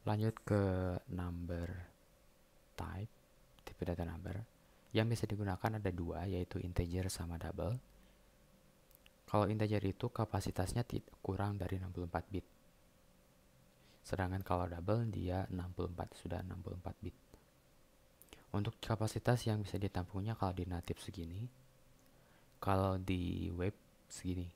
Lanjut ke number type, tipe data number. Yang bisa digunakan ada dua, yaitu integer sama double. Kalau integer itu kapasitasnya kurang dari 64 bit. Sedangkan kalau double dia 64, sudah 64 bit. Untuk kapasitas yang bisa ditampungnya kalau di native segini, kalau di web segini.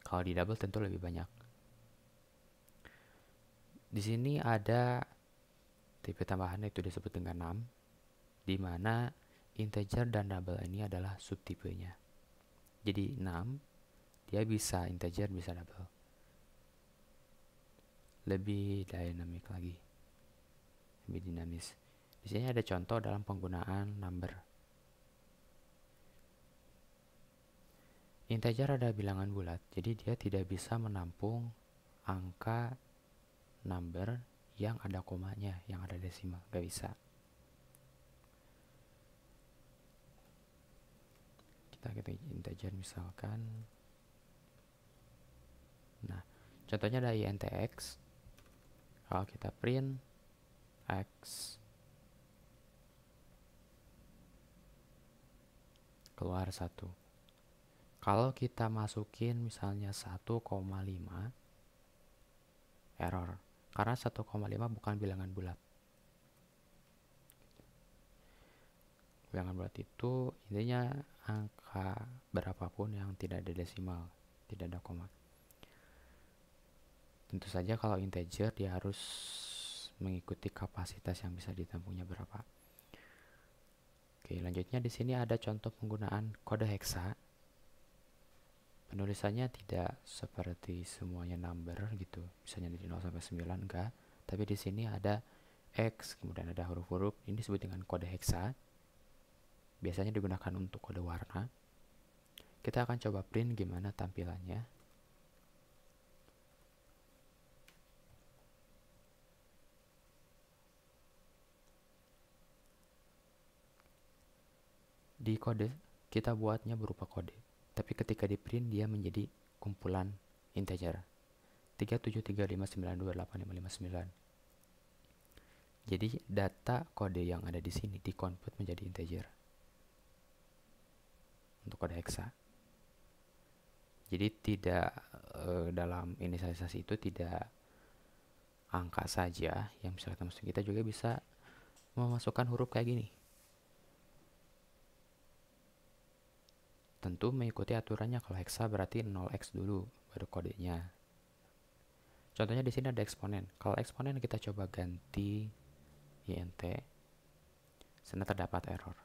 Kalau di double tentu lebih banyak. Di sini ada tipe tambahan itu disebut dengan num, di mana integer dan double ini adalah subtipenya. Jadi num dia bisa integer, bisa double. Lebih dynamic lagi, lebih dinamis. Di sini ada contoh dalam penggunaan number. Integer ada bilangan bulat, jadi dia tidak bisa menampung angka number yang ada komanya, yang ada desimal, gak bisa. Kita ketik integer misalkan. Nah, contohnya ada int x. Kalau kita print x, keluar 1. Kalau kita masukin misalnya 1,5, error. Karena 1,5 bukan bilangan bulat. Bilangan bulat itu intinya angka berapapun yang tidak ada desimal, tidak ada koma. Tentu saja kalau integer dia harus mengikuti kapasitas yang bisa ditampungnya berapa. Oke, lanjutnya di sini ada contoh penggunaan kode hexa. Penulisannya tidak seperti semuanya number gitu, misalnya dari 0 sampai 9 enggak, tapi di sini ada X, kemudian ada huruf-huruf, ini disebut dengan kode hexa. Biasanya digunakan untuk kode warna. Kita akan coba print gimana tampilannya. Di kode, kita buatnya berupa kode, tapi ketika di print dia menjadi kumpulan integer 3735928559. Jadi data kode yang ada di sini di-convert menjadi integer untuk kode hexa. Jadi tidak dalam inisialisasi itu tidak angka saja yang bisa kita masukkan, kita juga bisa memasukkan huruf kayak gini. Tentu mengikuti aturannya, kalau hexa berarti 0x dulu baru kodenya. Contohnya di sini ada eksponen. Kalau eksponen kita coba ganti int, sana terdapat error.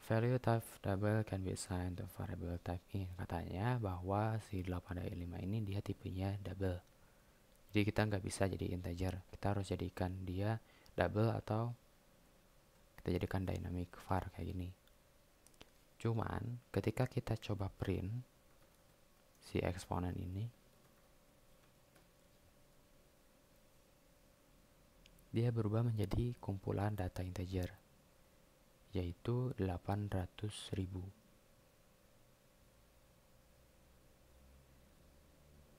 Value type double can be assigned to variable type in. Katanya bahwa si 8 dari 5 ini dia tipenya double. Jadi kita nggak bisa jadi integer. Kita harus jadikan dia double atau kita jadikan dynamic var kayak gini. Cuman ketika kita coba print si eksponen ini, dia berubah menjadi kumpulan data integer, yaitu 800.000.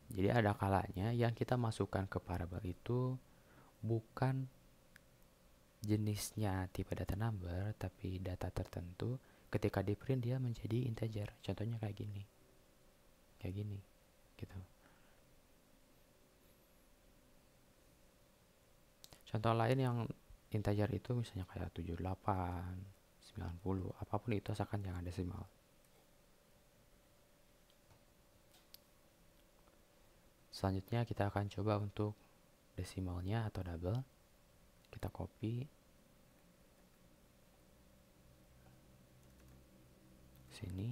Jadi ada kalanya yang kita masukkan ke variabel itu bukan jenisnya tipe data number, tapi data tertentu. Ketika di print dia menjadi integer. Contohnya kayak gini, gitu. Contoh lain yang integer itu misalnya kayak 78, 90, apapun itu asalkan jangan desimal. Selanjutnya kita akan coba untuk desimalnya atau double. Kita copy sini,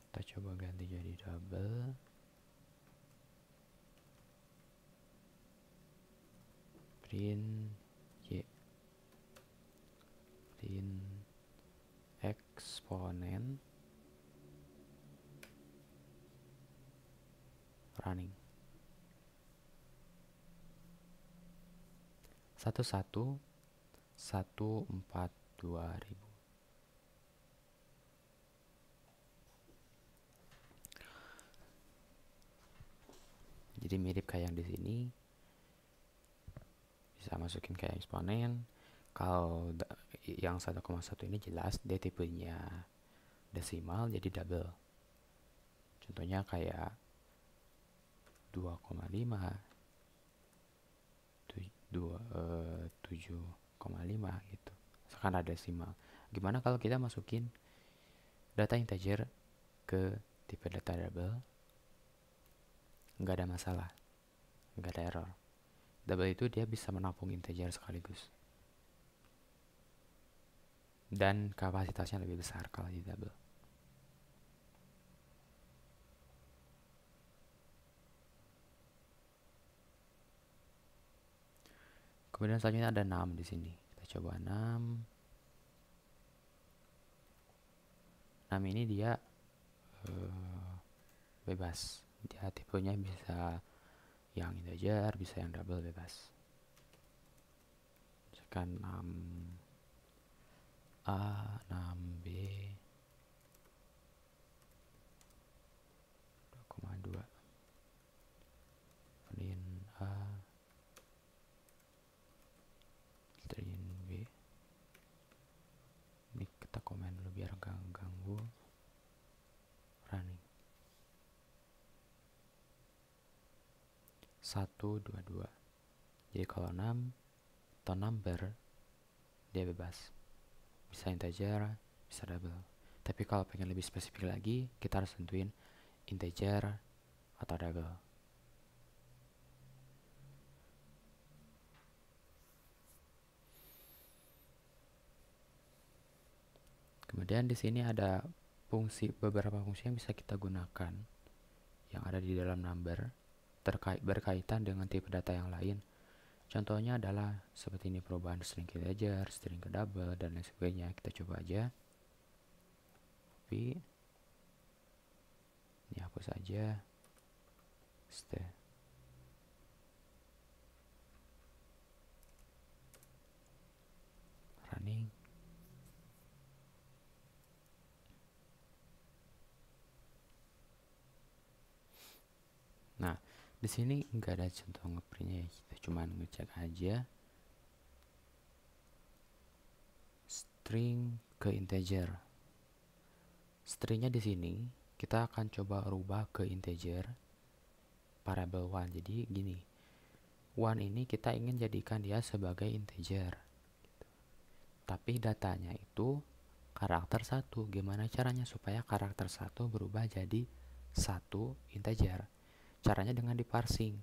kita coba ganti jadi double. Print y, print eksponen running 11.142.000. Jadi mirip kayak yang di sini, bisa masukin kayak eksponen. Kalau yang 1,1 ini jelas dia tipenya desimal, jadi double. Contohnya kayak 2,5, 7,5 gitu. Misalkan ada desimal. Gimana kalau kita masukin data integer ke tipe data double? Nggak ada masalah, nggak ada error. Double itu dia bisa menampung integer sekaligus. Dan kapasitasnya lebih besar kalau di double. Kemudian selanjutnya ada 6 di sini. Kita coba 6. 6 ini dia bebas. Dia tipenya bisa yang integer, bisa yang double, bebas. Misalkan 6A, 6B, 2,2. Kemudian A, string B. Ini kita komen dulu biar gak ganggu. Running. 1, 2, 2. Jadi kalau 6 atau number dia bebas. Bisa integer, bisa double. Tapi kalau pengen lebih spesifik lagi, kita harus tentuin integer atau double. Kemudian di sini ada beberapa fungsi yang bisa kita gunakan yang ada di dalam number berkaitan dengan tipe data yang lain. Contohnya adalah seperti ini, perubahan string ke integer, string ke double, dan lain sebagainya. Kita coba aja. Copy. Ini hapus aja. Stay. Running. Nah, di sini nggak ada contoh ngeprintnya ya, kita cuma ngecek aja string ke integer. Stringnya di sini kita akan coba rubah ke integer variable 1. Jadi gini, 1 ini kita ingin jadikan dia sebagai integer gitu. Tapi datanya itu karakter 1. Gimana caranya supaya karakter 1 berubah jadi 1 integer? Caranya dengan diparsing.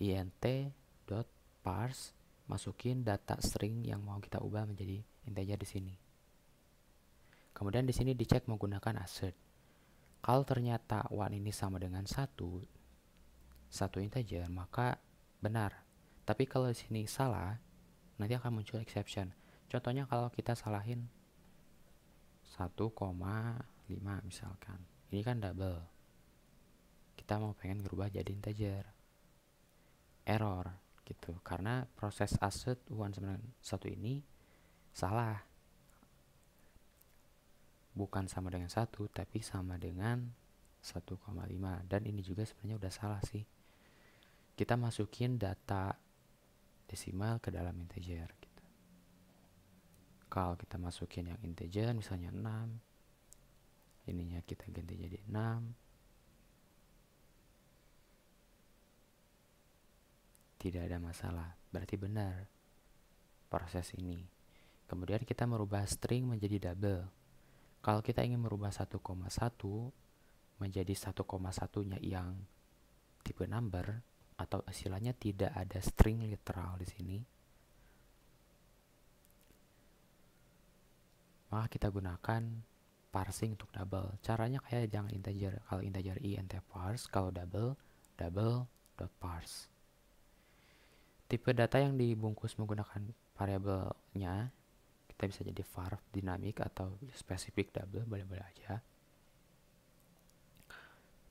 int.parse, masukin data string yang mau kita ubah menjadi integer di sini. Kemudian di sini dicek menggunakan assert. Kalau ternyata 1 ini sama dengan 1 integer, maka benar. Tapi kalau di sini salah, nanti akan muncul exception. Contohnya kalau kita salahin 1,5 misalkan. Ini kan double. Kita mau pengen ngerubah jadi integer. Error gitu. Karena proses assert 1 sama dengan 1 ini salah. Bukan sama dengan 1, tapi sama dengan 1,5. Dan ini juga sebenarnya udah salah sih. Kita masukin data desimal ke dalam integer gitu. Kalau kita masukin yang integer misalnya 6, ininya kita ganti jadi 6, tidak ada masalah, berarti benar proses ini. Kemudian kita merubah string menjadi double. Kalau kita ingin merubah 1,1 menjadi 1,1-nya yang tipe number, atau istilahnya tidak ada string literal di sini, maka kita gunakan parsing untuk double. Caranya kayak jangan integer. Kalau integer int parse, kalau double parse. Tipe data yang dibungkus menggunakan variabelnya kita bisa jadi var dinamik atau spesifik double, boleh-boleh aja.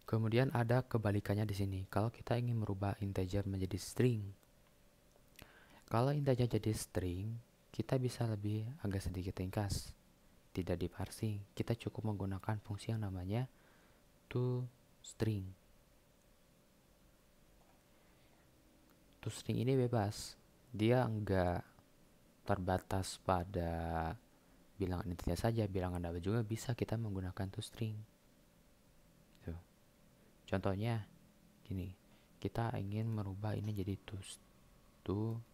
Kemudian ada kebalikannya di sini. Kalau kita ingin merubah integer menjadi string, kalau integer jadi string, kita bisa lebih agak sedikit ringkas, tidak diparsing. Kita cukup menggunakan fungsi yang namanya toString. toString ini bebas. Dia enggak terbatas pada bilangan integer saja, bilangan double juga bisa kita menggunakan toString. Gitu. Contohnya gini, kita ingin merubah ini jadi toString.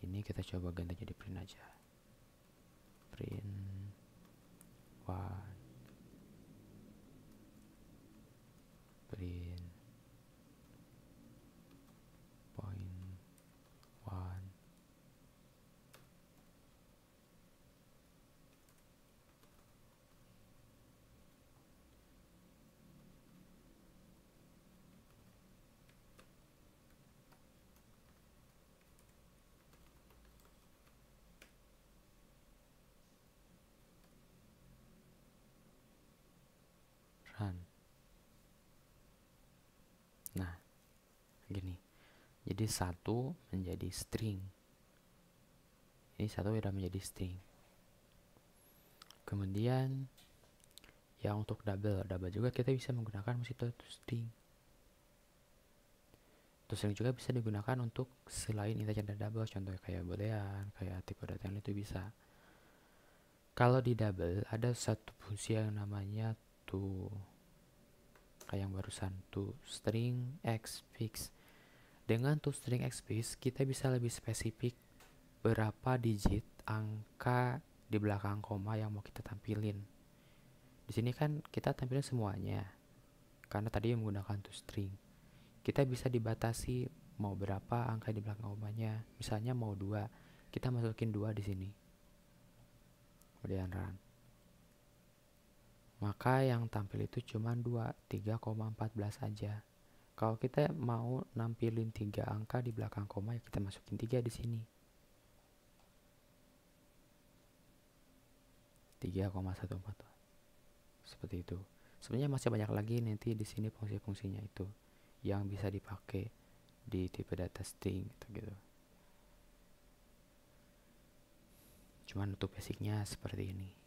Ini kita coba ganti jadi print aja. Print 1, print point 1. Run. Nah, gini. Jadi 1 menjadi string. Ini 1 udah menjadi string. Kemudian yang untuk double juga kita bisa menggunakan mesin toString. toString juga bisa digunakan untuk selain integer dan double, contohnya kayak boolean, kayak tipe data itu bisa. Kalau di double ada satu fungsi yang namanya kayak yang barusan toString xfix. Dengan toString xfix kita bisa lebih spesifik berapa digit angka di belakang koma yang mau kita tampilin. Di sini kan kita tampilin semuanya karena tadi menggunakan toString. Kita bisa dibatasi mau berapa angka di belakang komanya. Misalnya mau 2, kita masukin 2 di sini. Kemudian run. Maka yang tampil itu cuma 3,14 aja. Kalau kita mau nampilin 3 angka di belakang koma, ya kita masukin 3 di sini. 3,14. Seperti itu. Sebenarnya masih banyak lagi nanti di sini fungsi-fungsinya itu yang bisa dipakai di tipe data string gitu. Cuman untuk basicnya seperti ini.